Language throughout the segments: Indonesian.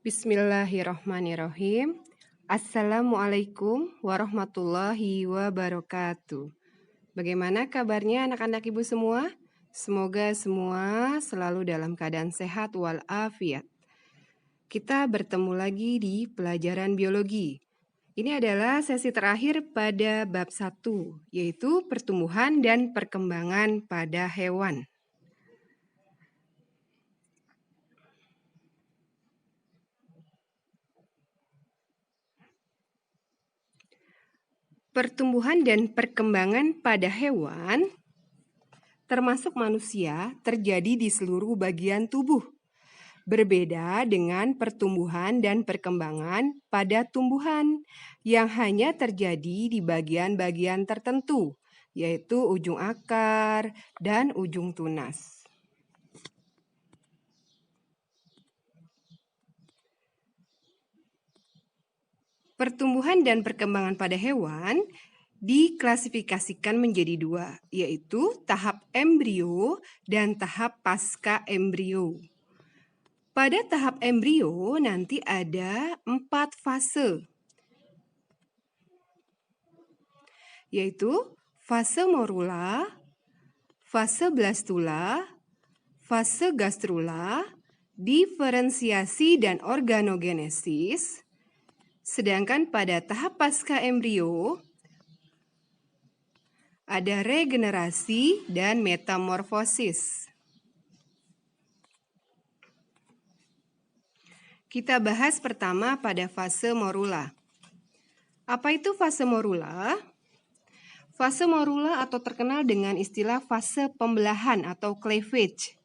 Bismillahirrahmanirrahim. Assalamualaikum warahmatullahi wabarakatuh. Bagaimana kabarnya anak-anak ibu semua? Semoga semua selalu dalam keadaan sehat walafiat. Kita bertemu lagi di pelajaran biologi. Ini adalah sesi terakhir pada bab 1, yaitu pertumbuhan dan perkembangan pada hewan. Pertumbuhan dan perkembangan pada hewan, termasuk manusia, terjadi di seluruh bagian tubuh. Berbeda dengan pertumbuhan dan perkembangan pada tumbuhan yang hanya terjadi di bagian-bagian tertentu, yaitu ujung akar dan ujung tunas. Pertumbuhan dan perkembangan pada hewan diklasifikasikan menjadi dua, yaitu tahap embrio dan tahap pasca embrio. Pada tahap embrio nanti ada 4 fase, yaitu fase morula, fase blastula, fase gastrula, diferensiasi dan organogenesis. Sedangkan pada tahap pasca embrio ada regenerasi dan metamorfosis. Kita bahas pertama pada fase morula. Apa itu fase morula? Fase morula atau terkenal dengan istilah fase pembelahan atau cleavage.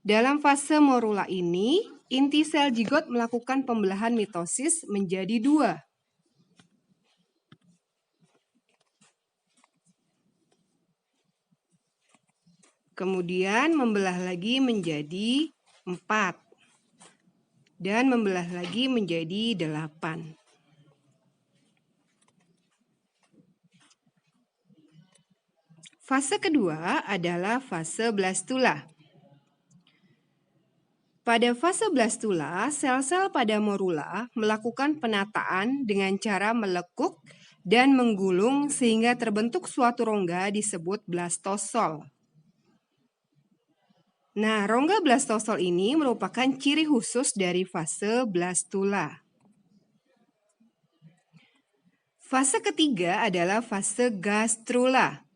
Dalam fase morula ini, inti sel zigot melakukan pembelahan mitosis menjadi 2. Kemudian membelah lagi menjadi 4. Dan membelah lagi menjadi 8. Fase kedua adalah fase blastula. Pada fase blastula, sel-sel pada morula melakukan penataan dengan cara melekuk dan menggulung sehingga terbentuk suatu rongga disebut blastosol. Nah, rongga blastosol ini merupakan ciri khusus dari fase blastula. Fase ketiga adalah fase gastrula.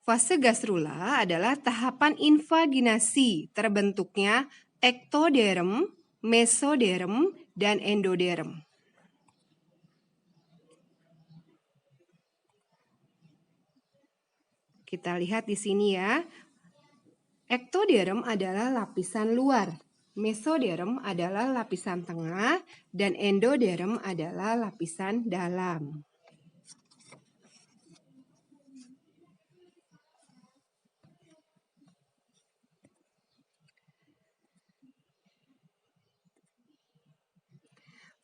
Fase gastrula adalah tahapan invaginasi terbentuknya ektoderm, mesoderm, dan endoderm. Kita lihat di sini ya. Ektoderm adalah lapisan luar, mesoderm adalah lapisan tengah, dan endoderm adalah lapisan dalam.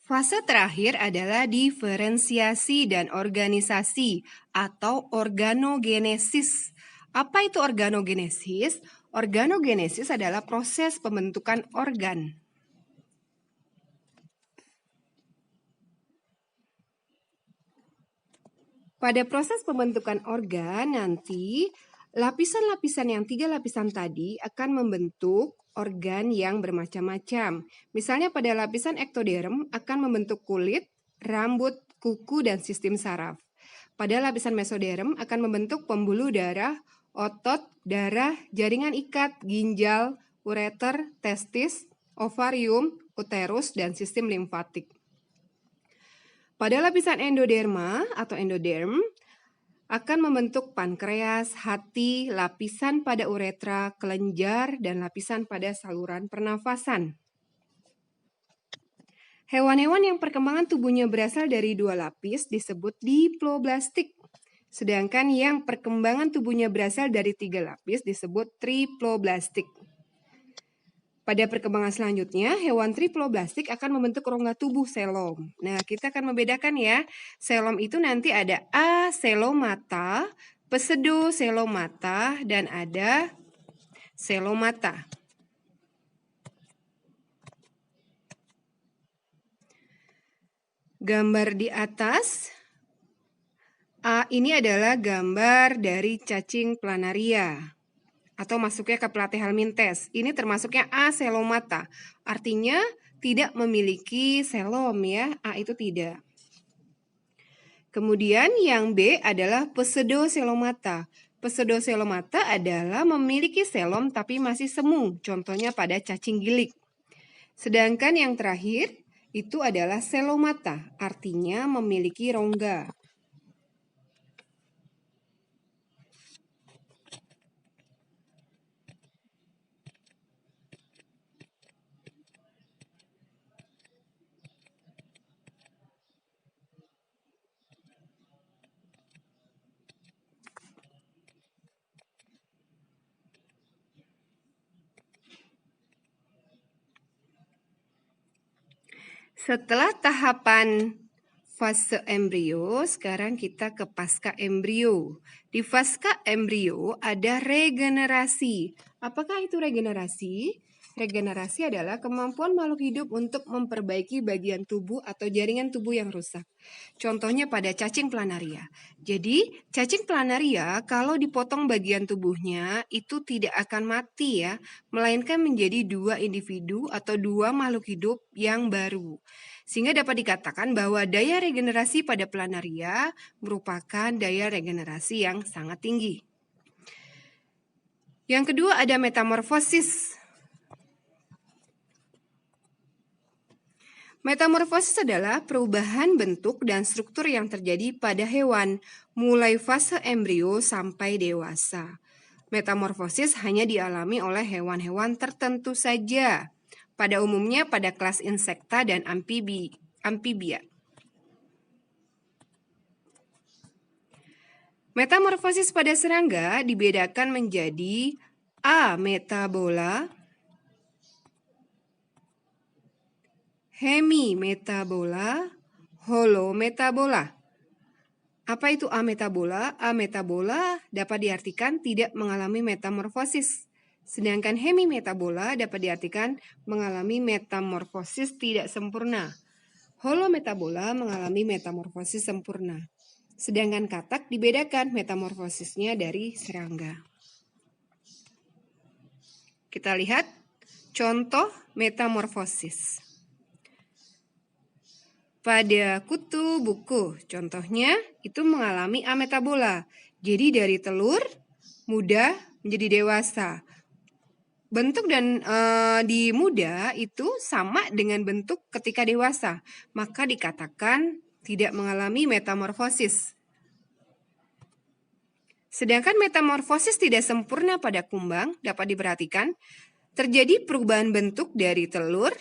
Fase terakhir adalah diferensiasi dan organisasi atau organogenesis. Apa itu organogenesis? Organogenesis adalah proses pembentukan organ. Pada proses pembentukan organ nanti, lapisan-lapisan yang 3 lapisan tadi akan membentuk organ yang bermacam-macam. Misalnya pada lapisan ektoderm akan membentuk kulit, rambut, kuku, dan sistem saraf. Pada lapisan mesoderm akan membentuk pembuluh darah, otot, darah, jaringan ikat, ginjal, ureter, testis, ovarium, uterus, dan sistem limfatik. Pada lapisan endoderma atau endoderm akan membentuk pankreas, hati, lapisan pada uretra, kelenjar, dan lapisan pada saluran pernafasan. Hewan-hewan yang perkembangan tubuhnya berasal dari 2 lapis disebut diploblastik. Sedangkan yang perkembangan tubuhnya berasal dari 3 lapis disebut triploblastik. Pada perkembangan selanjutnya, hewan triploblastik akan membentuk rongga tubuh selom. Nah, kita akan membedakan ya. Selom itu nanti ada aselomata, pseudoselomata, dan ada selomata. Gambar di atas, ini adalah gambar dari cacing planaria atau masuknya ke platyhelminthes. Ini termasuknya A selomata, artinya tidak memiliki selom ya, A itu tidak. Kemudian yang B adalah pseudoselomata. Pseudoselomata adalah memiliki selom tapi masih semu, contohnya pada cacing gilik. Sedangkan yang terakhir itu adalah selomata, artinya memiliki rongga. Setelah tahapan fase embrio, sekarang kita ke pasca embrio. Di pasca embrio ada regenerasi. Apakah itu regenerasi? Regenerasi adalah kemampuan makhluk hidup untuk memperbaiki bagian tubuh atau jaringan tubuh yang rusak. Contohnya pada cacing planaria. Jadi, cacing planaria kalau dipotong bagian tubuhnya itu tidak akan mati ya, melainkan menjadi dua individu atau dua makhluk hidup yang baru. Sehingga dapat dikatakan bahwa daya regenerasi pada planaria merupakan daya regenerasi yang sangat tinggi. Yang kedua ada metamorfosis. Metamorfosis adalah perubahan bentuk dan struktur yang terjadi pada hewan, mulai fase embrio sampai dewasa. Metamorfosis hanya dialami oleh hewan-hewan tertentu saja, pada umumnya pada kelas insekta dan amfibia. Metamorfosis pada serangga dibedakan menjadi ametabola, hemimetabola, holometabola. Apa itu ametabola? Ametabola dapat diartikan tidak mengalami metamorfosis. Sedangkan hemimetabola dapat diartikan mengalami metamorfosis tidak sempurna. Holometabola mengalami metamorfosis sempurna. Sedangkan katak dibedakan metamorfosisnya dari serangga. Kita lihat contoh metamorfosis. Pada kutu buku, contohnya itu mengalami ametabola. Jadi dari telur muda menjadi dewasa. Bentuk dan di muda itu sama dengan bentuk ketika dewasa, maka dikatakan tidak mengalami metamorfosis. Sedangkan metamorfosis tidak sempurna pada kumbang dapat diperhatikan terjadi perubahan bentuk dari telur,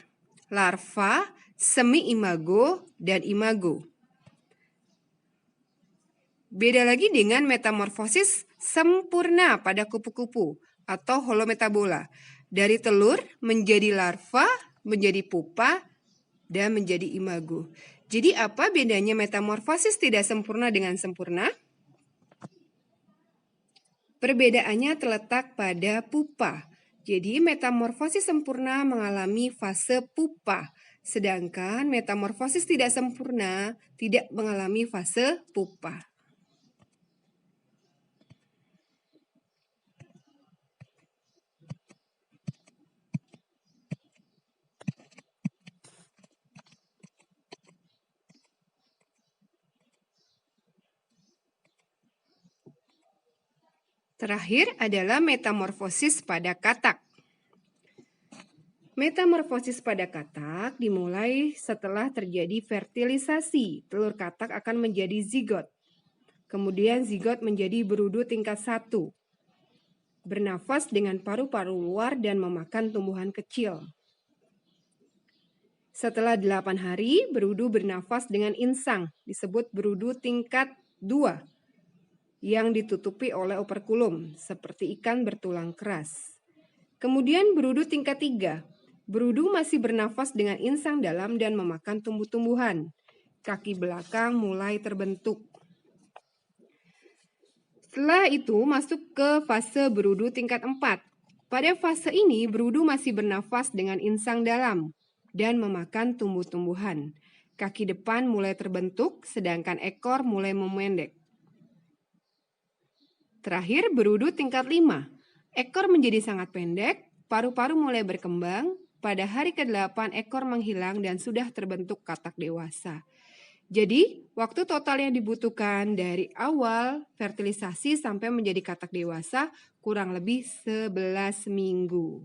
larva, semi imago, dan imago. Beda lagi dengan metamorfosis sempurna pada kupu-kupu atau holometabola. Dari telur menjadi larva, menjadi pupa, dan menjadi imago. Jadi apa bedanya metamorfosis tidak sempurna dengan sempurna? Perbedaannya terletak pada pupa. Jadi metamorfosis sempurna mengalami fase pupa. Sedangkan metamorfosis tidak sempurna tidak mengalami fase pupa. Terakhir adalah metamorfosis pada katak. Metamorfosis pada katak dimulai setelah terjadi fertilisasi. Telur katak akan menjadi zigot. Kemudian zigot menjadi berudu tingkat 1. Bernafas dengan paru-paru luar dan memakan tumbuhan kecil. Setelah 8 hari, berudu bernafas dengan insang, disebut berudu tingkat 2. Yang ditutupi oleh operkulum, seperti ikan bertulang keras. Kemudian berudu tingkat 3. Berudu masih bernafas dengan insang dalam dan memakan tumbuh-tumbuhan. Kaki belakang mulai terbentuk. Setelah itu masuk ke fase berudu tingkat 4. Pada fase ini berudu masih bernafas dengan insang dalam dan memakan tumbuh-tumbuhan. Kaki depan mulai terbentuk, sedangkan ekor mulai memendek. Terakhir, berudu tingkat 5. Ekor menjadi sangat pendek, paru-paru mulai berkembang. Pada hari ke-8, ekor menghilang dan sudah terbentuk katak dewasa. Jadi, waktu total yang dibutuhkan dari awal fertilisasi sampai menjadi katak dewasa kurang lebih 11 minggu.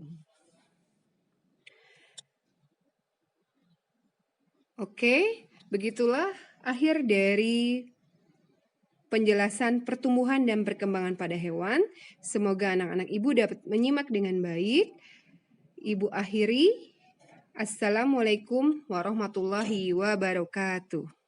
Oke, begitulah akhir dari penjelasan pertumbuhan dan perkembangan pada hewan. Semoga anak-anak ibu dapat menyimak dengan baik. Ibu akhiri. Assalamualaikum warahmatullahi wabarakatuh.